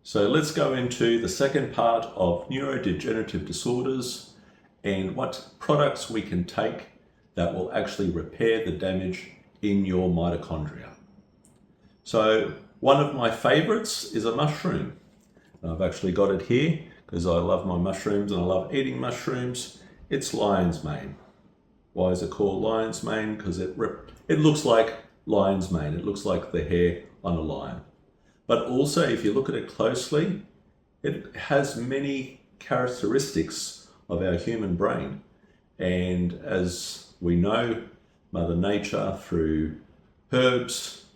So let's go into the second part of neurodegenerative disorders and what products we can take that will actually repair the damage in your mitochondria. So one of my favorites is a mushroom. I've actually got it here because I love my mushrooms and I love eating mushrooms. It's lion's mane. Why is it called lion's mane? Because it looks like lion's mane. It looks like the hair on a lion. But also, if you look at it closely, it has many characteristics of our human brain. And as we know, Mother Nature, through herbs,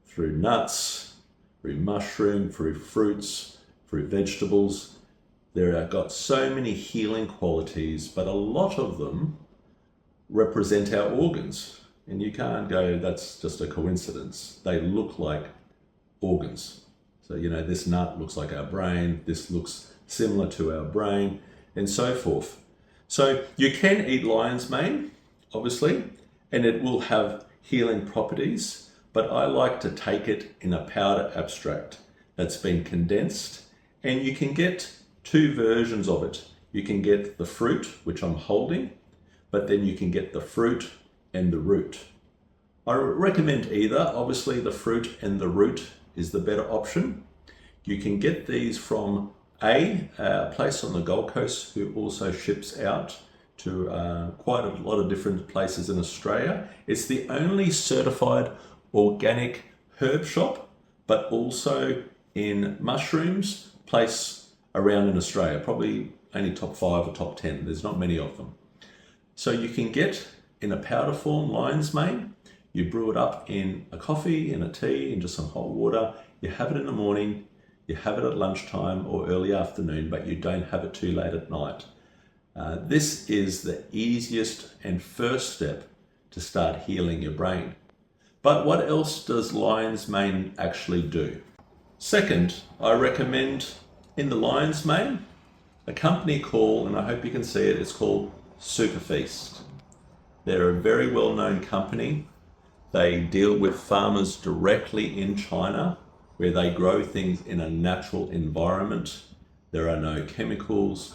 through nuts, through mushroom, through fruits, through vegetables, there are got so many healing qualities, but a lot of them represent our organs. And you can't go, that's just a coincidence. They look like organs. So, this nut looks like our brain, this looks similar to our brain, and so forth. So you can eat lion's mane, obviously, and it will have healing properties, but I like to take it in a powder abstract that's been condensed, and you can get two versions of it. You can get the fruit, which I'm holding, but then you can get the fruit and the root. I recommend either. Obviously, the fruit and the root is the better option. You can get these from a place on the Gold Coast who also ships out to quite a lot of different places in Australia. It's the only certified organic herb shop, but also in mushrooms place around in Australia, probably only top 5 or top 10. There's not many of them. So you can get in a powder form lion's mane. You brew it up in a coffee, in a tea, into some hot water. You have it in the morning, you have it at lunchtime or early afternoon, but you don't have it too late at night. This is the easiest and first step to start healing your brain. But what else does lion's mane actually do? Second, I recommend in the lion's mane, a company called, and I hope you can see it, it's called Super Feast. They're a very well-known company. They deal with farmers directly in China, where they grow things in a natural environment. There are no chemicals,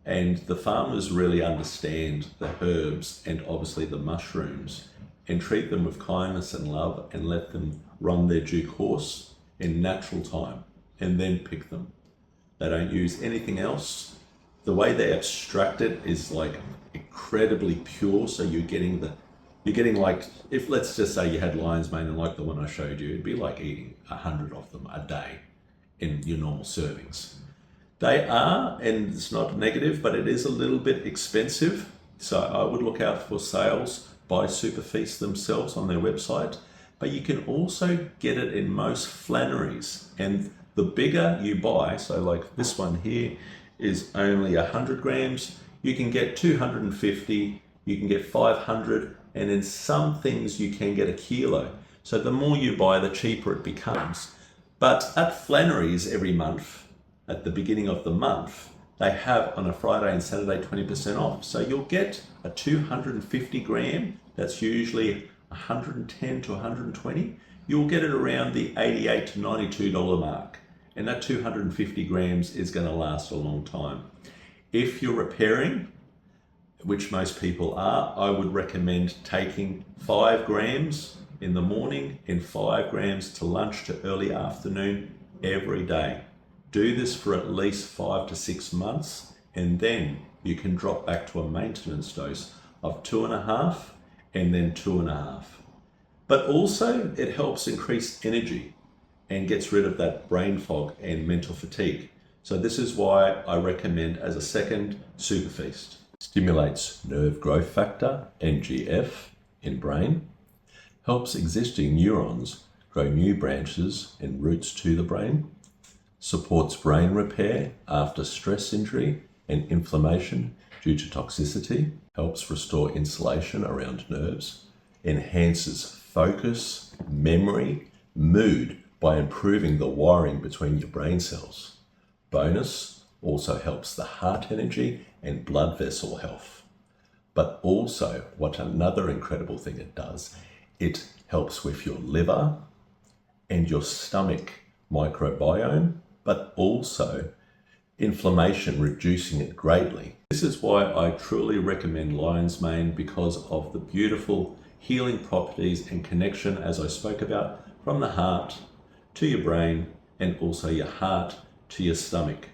and the farmers really understand the herbs and obviously the mushrooms and treat them with kindness and love and let them run their due course in natural time and then pick them. They don't use anything else. The way they abstract it is like incredibly pure, so you're getting like, if let's just say you had lion's mane and like the one I showed you, it'd be like eating 100 of them a day in your normal servings. They are, and it's not negative, but it is a little bit expensive. So I would look out for sales by Super Feast themselves on their website, but you can also get it in most flanneries. And the bigger you buy, so like this one here is only 100 grams, you can get 250, you can get 500, and in some things you can get a kilo. So the more you buy, the cheaper it becomes. But at flanneries every month, at the beginning of the month, they have on a Friday and Saturday 20% off. So you'll get a 250 gram, that's usually 110 to 120. You'll get it around the $88 to $92 mark. And that 250 grams is going to last a long time. If you're repairing, which most people are, I would recommend taking 5 grams in the morning and 5 grams to lunch to early afternoon every day. Do this for at least 5 to 6 months, and then you can drop back to a maintenance dose of 2.5 and then 2.5. But also it helps increase energy and gets rid of that brain fog and mental fatigue. So this is why I recommend as a second Super Feast. Stimulates nerve growth factor, NGF, in brain, helps existing neurons grow new branches and roots to the brain, supports brain repair after stress injury and inflammation due to toxicity, helps restore insulation around nerves, enhances focus, memory, mood by improving the wiring between your brain cells. Bonus, also helps the heart energy and blood vessel health. But also, what another incredible thing it does, it helps with your liver and your stomach microbiome but also inflammation, reducing it greatly. This is why I truly recommend lion's mane, because of the beautiful healing properties and connection, as I spoke about, from the heart to your brain and also your heart to your stomach.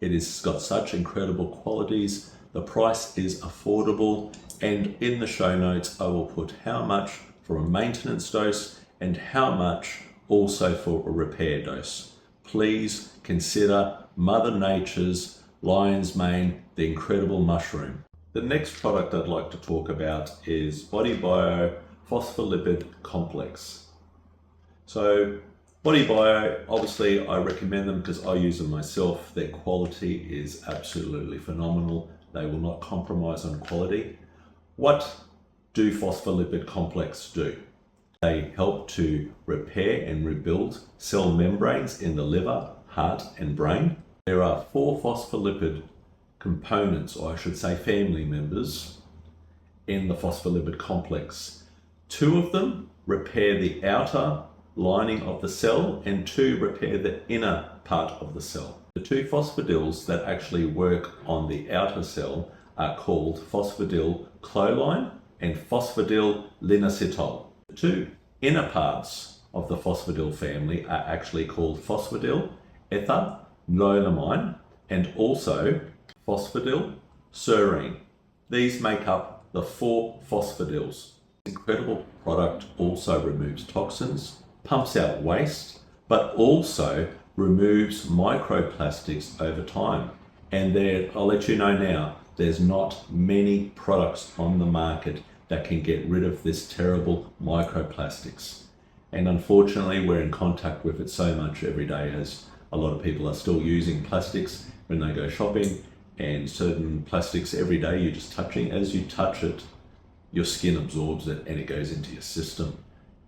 It has got such incredible qualities. The price is affordable, and in the show notes I will put how much for a maintenance dose and how much also for a repair dose. Please consider Mother Nature's lion's mane, the incredible mushroom. The next product I'd like to talk about is Body Bio Phospholipid Complex. So Body Bio, obviously I recommend them because I use them myself. Their quality is absolutely phenomenal. They will not compromise on quality. What do phospholipid complex do? They help to repair and rebuild cell membranes in the liver, heart and brain. There are 4 phospholipid components, or I should say family members, in the phospholipid complex. 2 of them repair the outer lining of the cell and 2 repair the inner part of the cell. The 2 phosphodils that actually work on the outer cell are called phosphodilcholine and phosphodilylinositol. The 2 inner parts of the phosphodil family are actually called phosphodilethylamine and also phosphodilserine. These make up the 4 phosphodils. This incredible product also removes toxins, pumps out waste, but also removes microplastics over time. And I'll let you know now, there's not many products on the market that can get rid of this terrible microplastics. And unfortunately, we're in contact with it so much every day, as a lot of people are still using plastics when they go shopping, and certain plastics every day you're just touching. As you touch it, your skin absorbs it and it goes into your system.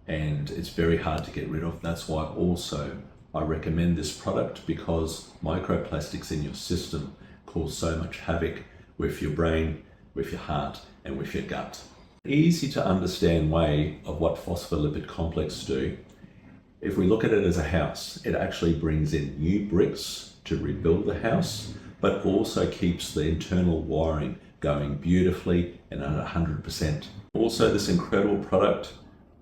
And it's very hard to get rid of. That's why also I recommend this product, because microplastics in your system cause so much havoc with your brain, with your heart and with your gut. Easy to understand way of what phospholipid complex do. If we look at it as a house, it actually brings in new bricks to rebuild the house, but also keeps the internal wiring going beautifully and at 100%. Also, this incredible product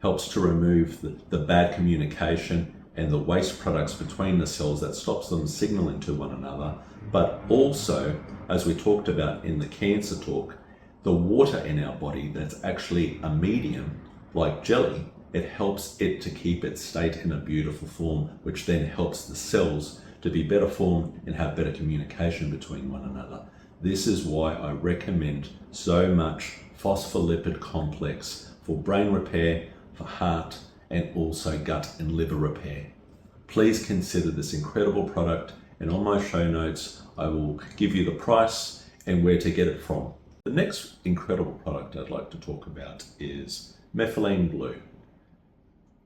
helps to remove the bad communication and the waste products between the cells that stops them signaling to one another. But also, as we talked about in the cancer talk, the water in our body that's actually a medium, like jelly, it helps it to keep its state in a beautiful form, which then helps the cells to be better formed and have better communication between one another. This is why I recommend so much phospholipid complex for brain repair, for heart, and also gut and liver repair. Please consider this incredible product, and on my show notes I will give you the price and where to get it from. The next incredible product I'd like to talk about is methylene blue.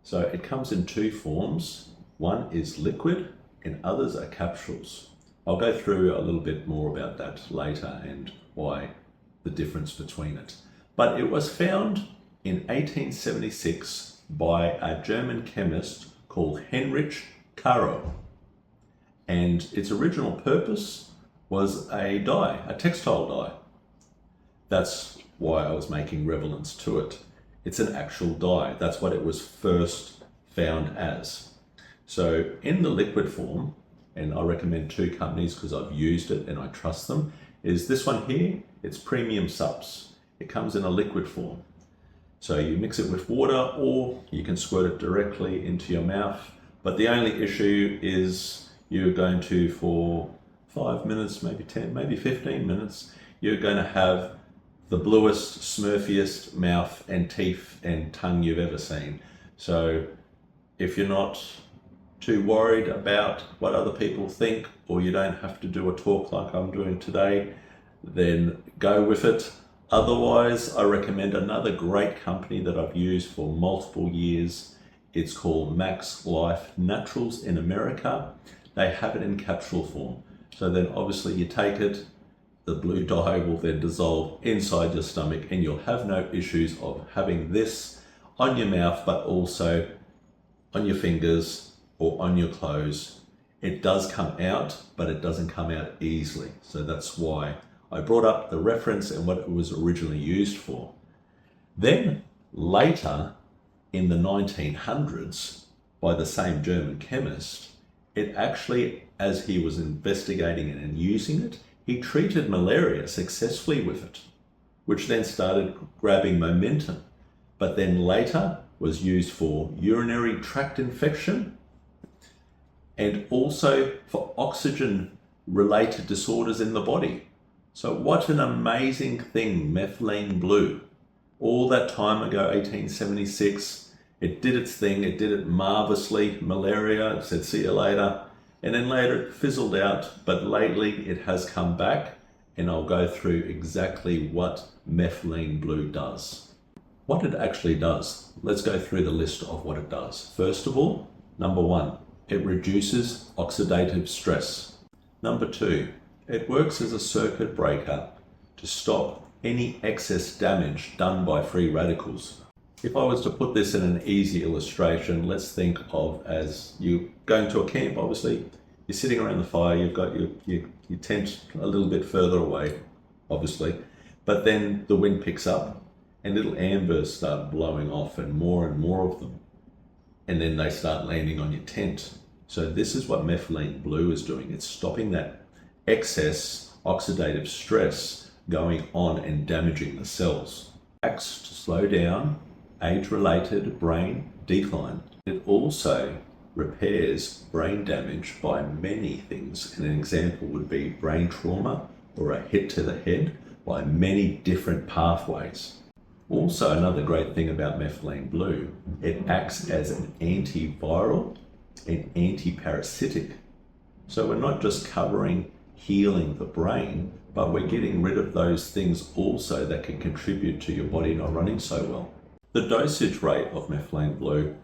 So it comes in 2 forms. One is liquid and others are capsules. I'll go through a little bit more about that later and why the difference between it. But it was found in 1876 by a German chemist called Heinrich Caro. And its original purpose was a dye, a textile dye. That's why I was making reference to it. It's an actual dye. That's what it was first found as. So in the liquid form, and I recommend 2 companies because I've used it and I trust them, is this one here. It's Premium Subs. It comes in a liquid form. So you mix it with water or you can squirt it directly into your mouth. But the only issue is you're going to, for 5 minutes, maybe 10, maybe 15 minutes, you're going to have the bluest, smurfiest mouth and teeth and tongue you've ever seen. So if you're not too worried about what other people think, or you don't have to do a talk like I'm doing today, then go with it. Otherwise, I recommend another great company that I've used for multiple years. It's called Max Life Naturals in America. They have it in capsule form. So then obviously you take it, the blue dye will then dissolve inside your stomach and you'll have no issues of having this on your mouth, but also on your fingers or on your clothes. It does come out, but it doesn't come out easily. So that's why I brought up the reference and what it was originally used for. Then later in the 1900s, by the same German chemist, it actually, as he was investigating it and using it, he treated malaria successfully with it, which then started grabbing momentum, but then later was used for urinary tract infection and also for oxygen-related disorders in the body. So what an amazing thing, methylene blue. All that time ago, 1876, it did its thing, it did it marvelously. Malaria, it said, see you later. And then later it fizzled out, but lately it has come back, and I'll go through exactly what methylene blue does. What it actually does, let's go through the list of what it does. First of all, number one, it reduces oxidative stress. Number two, it works as a circuit breaker to stop any excess damage done by free radicals. If I was to put this in an easy illustration, let's think of as you going to a camp. Obviously, you're sitting around the fire, you've got your tent a little bit further away, obviously, but then the wind picks up and little ambers start blowing off and more of them. And then they start landing on your tent. So this is what methylene blue is doing. It's stopping that excess oxidative stress going on and damaging the cells. It acts to slow down age-related brain decline. It also repairs brain damage by many things. And an example would be brain trauma or a hit to the head by many different pathways. Also, another great thing about methylene blue, it acts as an antiviral and antiparasitic. So we're not just covering healing the brain, but we're getting rid of those things also that can contribute to your body not running so well. The dosage rate of methylene blue,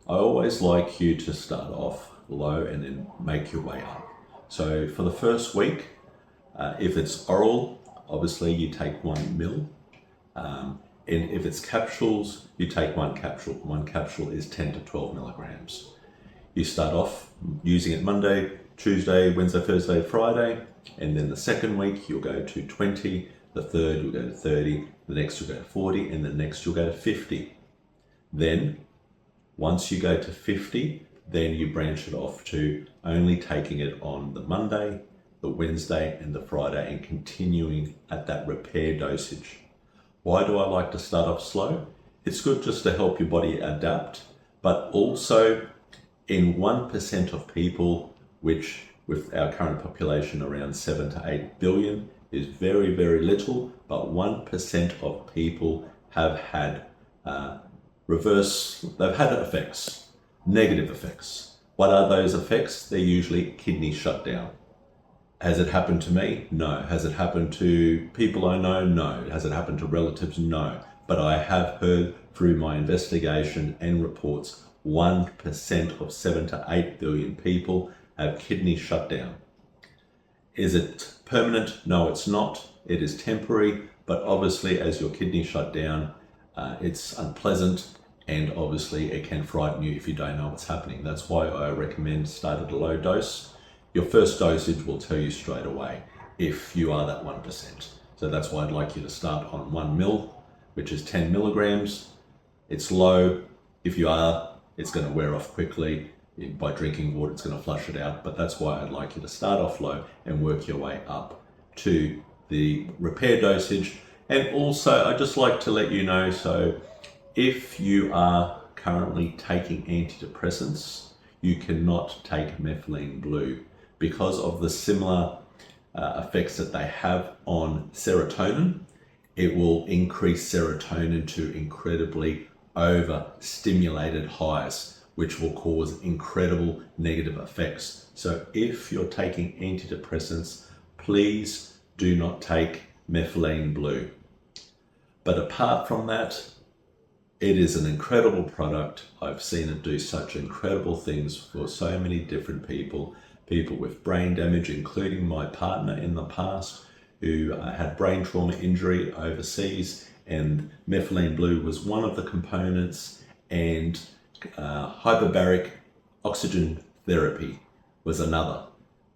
I always like you to start off low and then make your way up. So for the first week, if it's oral, obviously you take 1 ml. And if it's capsules, you take 1 capsule. 1 capsule is 10 to 12 milligrams. You start off using it Monday, Tuesday, Wednesday, Thursday, Friday, and then the second week you'll go to 20, the third you'll go to 30, the next you'll go to 40, and the next you'll go to 50. Then, once you go to 50, then you branch it off to only taking it on the Monday, the Wednesday, and the Friday, and continuing at that repair dosage. Why do I like to start off slow? It's good just to help your body adapt, but also in 1% of people, which with our current population around 7 to 8 billion is very, very little, but 1% of people have had they've had effects, negative effects. What are those effects? They're usually kidney shutdown. Has it happened to me? No. Has it happened to people I know? No. Has it happened to relatives? No. But I have heard through my investigation and reports, 1% of 7 to 8 billion people have kidney shutdown. Is it permanent? No, it's not. It is temporary, but obviously as your kidney shut down, it's unpleasant, and obviously it can frighten you if you don't know what's happening. That's why I recommend start at a low dose. Your first dosage will tell you straight away if you are that 1%. So that's why I'd like you to start on 1 ml, which is 10 milligrams. It's low. If you are, it's going to wear off quickly. By drinking water, it's going to flush it out. But that's why I'd like you to start off low and work your way up to the repair dosage. And also, I'd just like to let you know, so if you are currently taking antidepressants, you cannot take methylene blue because of the similar effects that they have on serotonin. It will increase serotonin to incredibly overstimulated highs, which will cause incredible negative effects. So if you're taking antidepressants, please do not take methylene blue. But apart from that, it is an incredible product. I've seen it do such incredible things for so many different people with brain damage, including my partner in the past who had brain trauma injury overseas, and methylene blue was one of the components, and hyperbaric oxygen therapy was another.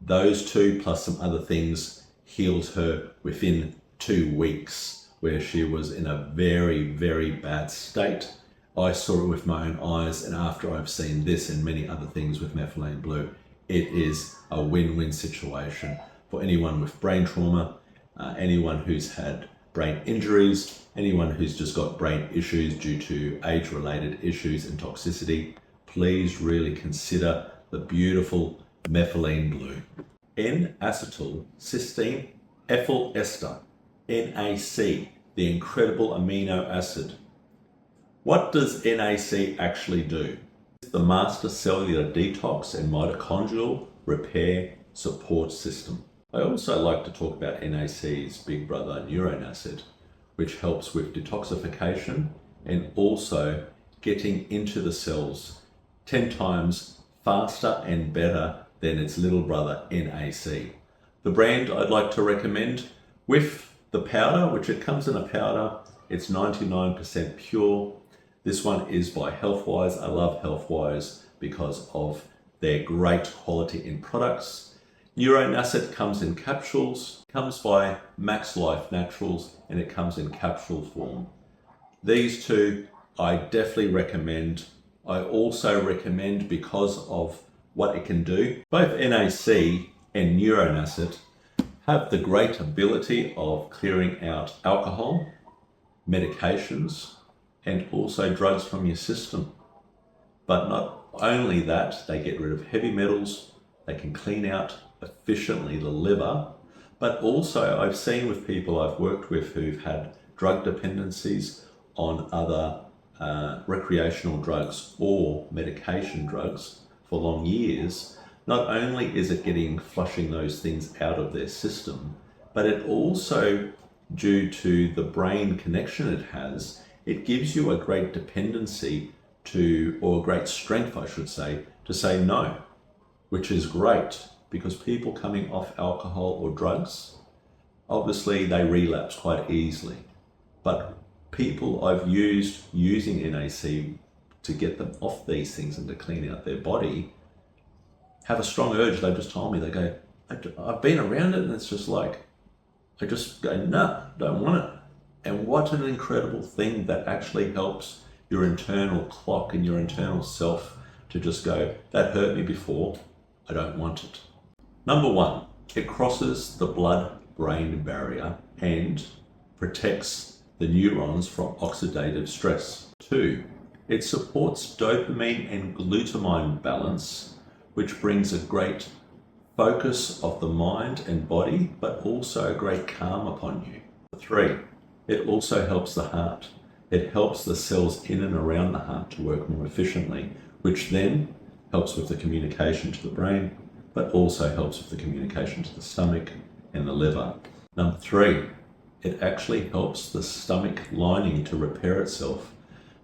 Those two plus some other things healed her within 2 weeks, where she was in a very, very bad state. I saw it with my own eyes, and after I've seen this and many other things with methylene blue, it is a win-win situation for anyone with brain trauma, anyone who's had brain injuries, anyone who's just got brain issues due to age-related issues and toxicity. Please really consider the beautiful methylene blue. N-acetyl-cysteine ethyl ester, NAC, the incredible amino acid. What does NAC actually do? It's the master cellular detox and mitochondrial repair support system. I also like to talk about NAC's big brother neurone acid, which helps with detoxification and also getting into the cells 10 times faster and better than its little brother NAC. The brand I'd like to recommend with the powder, which it comes in a powder, it's 99% pure. This one is by Healthwise. I love Healthwise because of their great quality in products. Neurone acid comes in capsules, comes by Max Life Naturals, and it comes in capsule form. These two I definitely recommend. I also recommend because of what it can do. Both NAC and neurone acid have the great ability of clearing out alcohol, medications, and also drugs from your system. But not only that, they get rid of heavy metals, they can clean out efficiently the liver, but also I've seen with people I've worked with who've had drug dependencies on other recreational drugs or medication drugs for long years. Not only is it flushing those things out of their system, but it also, due to the brain connection it has, it gives you a great dependency to, or a great strength, I should say, to say no, which is great because people coming off alcohol or drugs, obviously they relapse quite easily. But people I've using NAC to get them off these things and to clean out their body have a strong urge. They've just told me, they go, I've been around it and it's just like, I just go, nah, don't want it. And what an incredible thing that actually helps your internal clock and your internal self to just go, that hurt me before, I don't want it. Number one, it crosses the blood-brain barrier and protects the neurons from oxidative stress. 2, it supports dopamine and glutamine balance, which brings a great focus of the mind and body, but also a great calm upon you. 3, it also helps the heart. It helps the cells in and around the heart to work more efficiently, which then helps with the communication to the brain, but also helps with the communication to the stomach and the liver. Number 3, it actually helps the stomach lining to repair itself.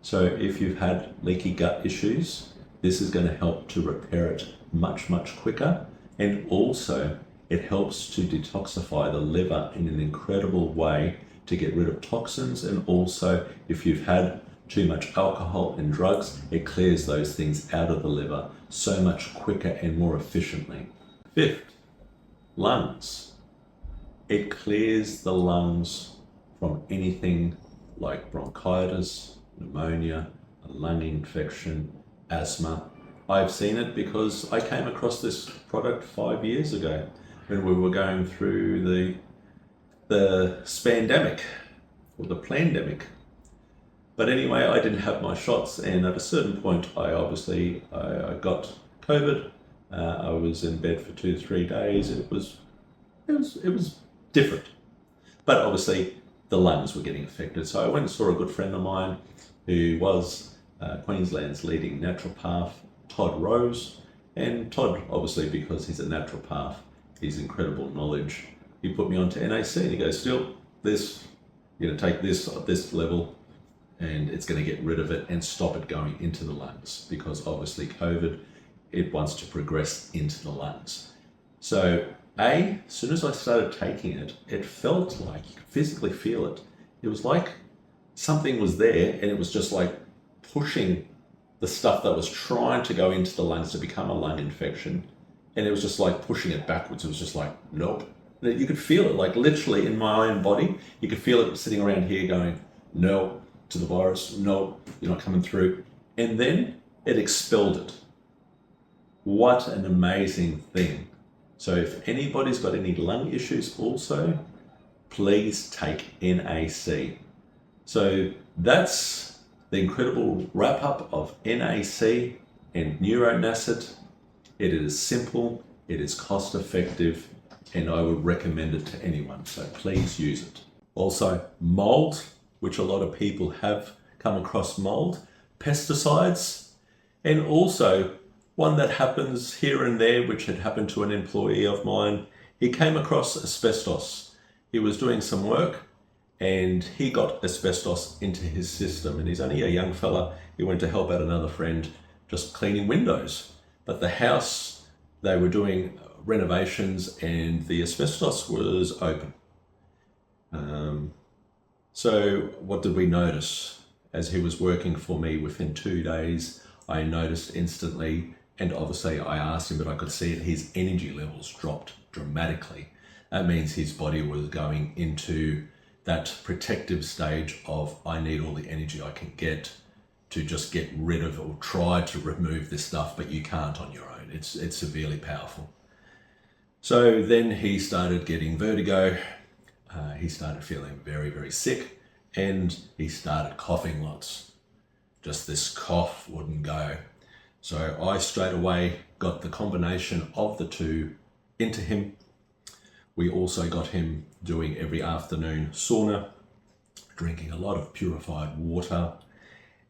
So if you've had leaky gut issues, this is going to help to repair it much, much quicker. And also it helps to detoxify the liver in an incredible way to get rid of toxins. And also if you've had too much alcohol and drugs, it clears those things out of the liver so much quicker and more efficiently. 5th, lungs. It clears the lungs from anything like bronchitis, pneumonia, a lung infection, asthma. I've seen it because I came across this product 5 years ago when we were going through the spandemic or the plandemic. But anyway, I didn't have my shots, and at a certain point I got COVID. I was in bed for 2 to 3 days. It was different, but obviously the lungs were getting affected. So I went and saw a good friend of mine who was Queensland's leading naturopath, Todd Rose. And Todd, obviously because he's a naturopath, his incredible knowledge, he put me onto NAC and he goes, "Steele, this, you're going to take this at this level and it's going to get rid of it and stop it going into the lungs, because obviously COVID, it wants to progress into the lungs." So as soon as I started taking it, it felt like, you could physically feel it. It was like something was there and it was just like pushing the stuff that was trying to go into the lungs to become a lung infection and it was just like pushing it backwards. It was just like, nope. You could feel it, like literally in my own body. You could feel it sitting around here going, no to the virus, no, you're not coming through. And then it expelled it. What an amazing thing. So if anybody's got any lung issues also, please take NAC. So that's the incredible wrap up of NAC and neuronacid. It is simple, it is cost effective, and I would recommend it to anyone. So please use it. Also, mold, which a lot of people have come across mold, pesticides, and also one that happens here and there, which had happened to an employee of mine. He came across asbestos. He was doing some work and he got asbestos into his system, and he's only a young fella. He went to help out another friend just cleaning windows, but the house, they were doing renovations and the asbestos was open. So what did we notice? As he was working for me, within 2 days, I noticed instantly, and obviously I asked him, but I could see it, his energy levels dropped dramatically. That means his body was going into that protective stage of, I need all the energy I can get to just get rid of or try to remove this stuff, but you can't on your own. It's severely powerful. So then he started getting vertigo. He started feeling very, very sick, and he started coughing lots. Just this cough wouldn't go. So I straight away got the combination of the two into him. We also got him doing every afternoon sauna, drinking a lot of purified water,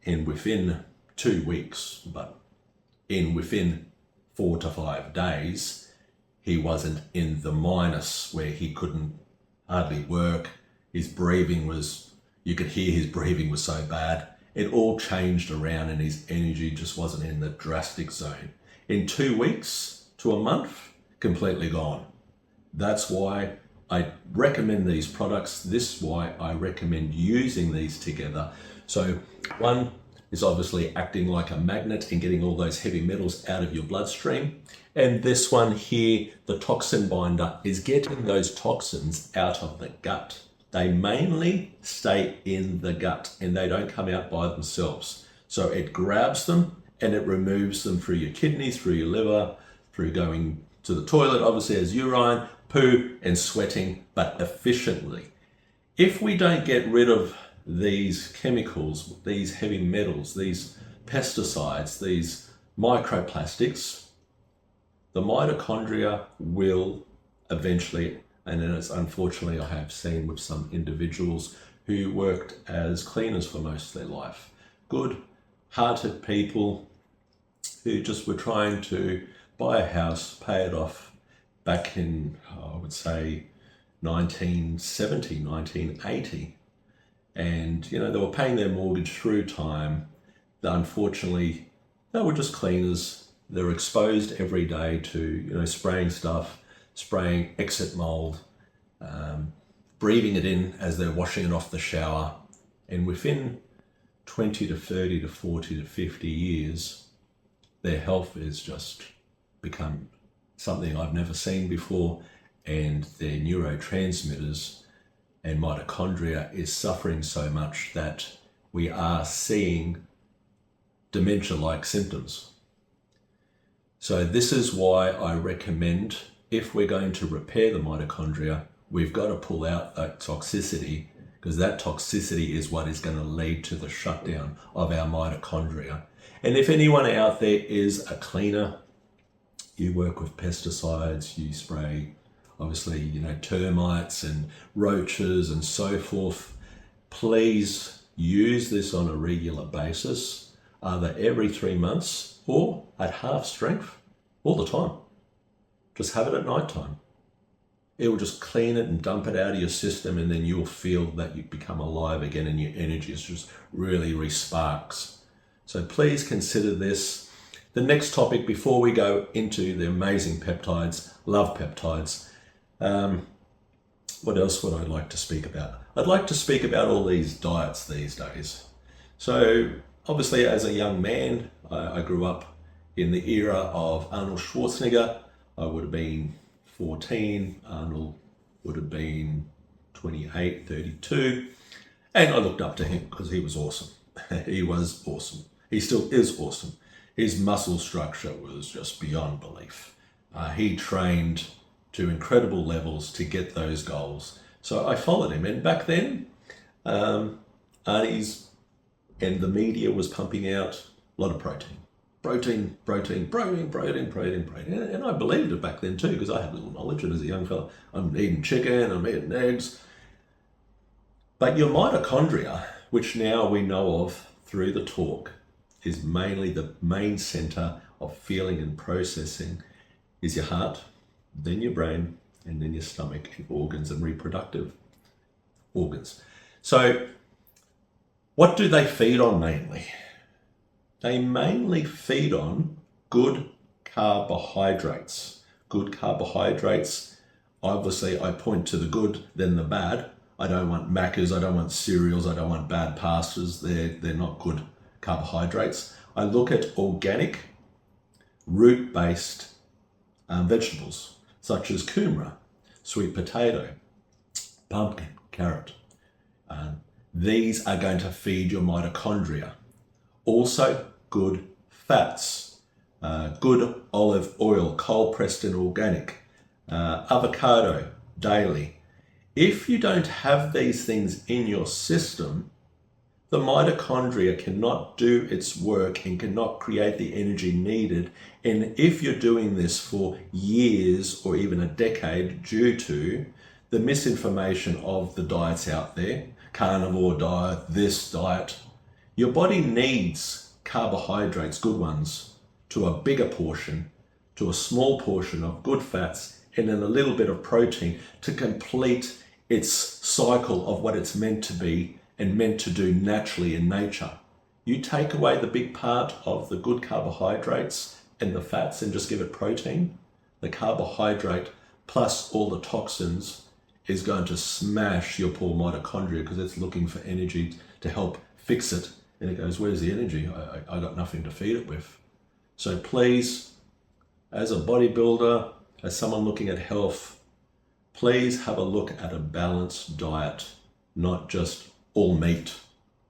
and within 2 weeks, but within 4 to 5 days, he wasn't in the minus where he couldn't hardly work. His breathing was, you could hear his breathing was so bad. It all changed around and his energy just wasn't in the drastic zone. In 2 weeks to a month, completely gone. That's why I recommend these products. This is why I recommend using these together. So one is obviously acting like a magnet and getting all those heavy metals out of your bloodstream. And this one here, the toxin binder, is getting those toxins out of the gut. They mainly stay in the gut and they don't come out by themselves. So it grabs them and it removes them through your kidneys, through your liver, through going to the toilet, obviously as urine, poo and sweating, but efficiently. If we don't get rid of these chemicals, these heavy metals, these pesticides, these microplastics, the mitochondria will eventually, and then it's unfortunately I have seen with some individuals who worked as cleaners for most of their life, good-hearted people who just were trying to buy a house, pay it off back in, I would say, 1970, 1980. And, you know, they were paying their mortgage through time. Unfortunately, they were just cleaners. They're exposed every day to, you know, spraying stuff, spraying exit mold, breathing it in as they're washing it off the shower. And within 20 to 30 to 40 to 50 years, their health has just become something I've never seen before, and their neurotransmitters and mitochondria is suffering so much that we are seeing dementia-like symptoms. So this is why I recommend, if we're going to repair the mitochondria, we've got to pull out that toxicity, because that toxicity is what is going to lead to the shutdown of our mitochondria. And if anyone out there is a cleaner, you work with pesticides, you spray, obviously, you know, termites and roaches and so forth, please use this on a regular basis, either every 3 months or at half strength all the time. Just have it at night time. It will just clean it and dump it out of your system, and then you'll feel that you become alive again and your energy is just really re-sparks. So please consider this. The next topic before we go into the amazing peptides, love peptides, what else would I like to speak about? I'd like to speak about all these diets these days. So obviously as a young man, I grew up in the era of Arnold Schwarzenegger. I would have been 14, Arnold would have been 28, 32, and I looked up to him because he was awesome. He was awesome. He still is awesome. His muscle structure was just beyond belief. He trained to incredible levels to get those goals. So I followed him. And back then, Arnie's and the media was pumping out a lot of protein. Protein. And I believed it back then too, because I had little knowledge. And as a young fella, I'm eating chicken, I'm eating eggs. But your mitochondria, which now we know of through the talk, is mainly the main center of feeling and processing, is your heart, then your brain, and then your stomach and organs and reproductive organs. So what do they feed on mainly? They mainly feed on good carbohydrates. Good carbohydrates, obviously I point to the good, then the bad. I don't want Maccas, I don't want cereals, I don't want bad pastas. They're not good carbohydrates. I look at organic, root-based vegetables, such as kumara, sweet potato, pumpkin, carrot. These are going to feed your mitochondria. Also, good fats, good olive oil, cold pressed and organic, avocado daily. If you don't have these things in your system, the mitochondria cannot do its work and cannot create the energy needed. And if you're doing this for years or even a decade due to the misinformation of the diets out there, carnivore diet, this diet, your body needs carbohydrates, good ones, to a bigger portion, to a small portion of good fats, and then a little bit of protein to complete its cycle of what it's meant to be and meant to do naturally in nature. You take away the big part of the good carbohydrates and the fats and just give it protein, the carbohydrate plus all the toxins is going to smash your poor mitochondria because it's looking for energy to help fix it. And it goes, where's the energy? I got nothing to feed it with. So please, as a bodybuilder, as someone looking at health, please have a look at a balanced diet, not just all meat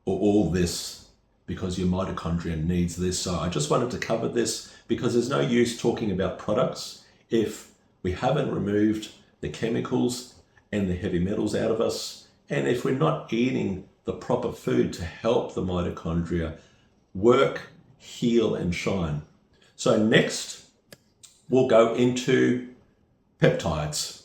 or all this, because your mitochondria needs this. So I just wanted to cover this because there's no use talking about products if we haven't removed the chemicals and the heavy metals out of us, and if we're not eating the proper food to help the mitochondria work, heal, and shine. So next, we'll go into peptides.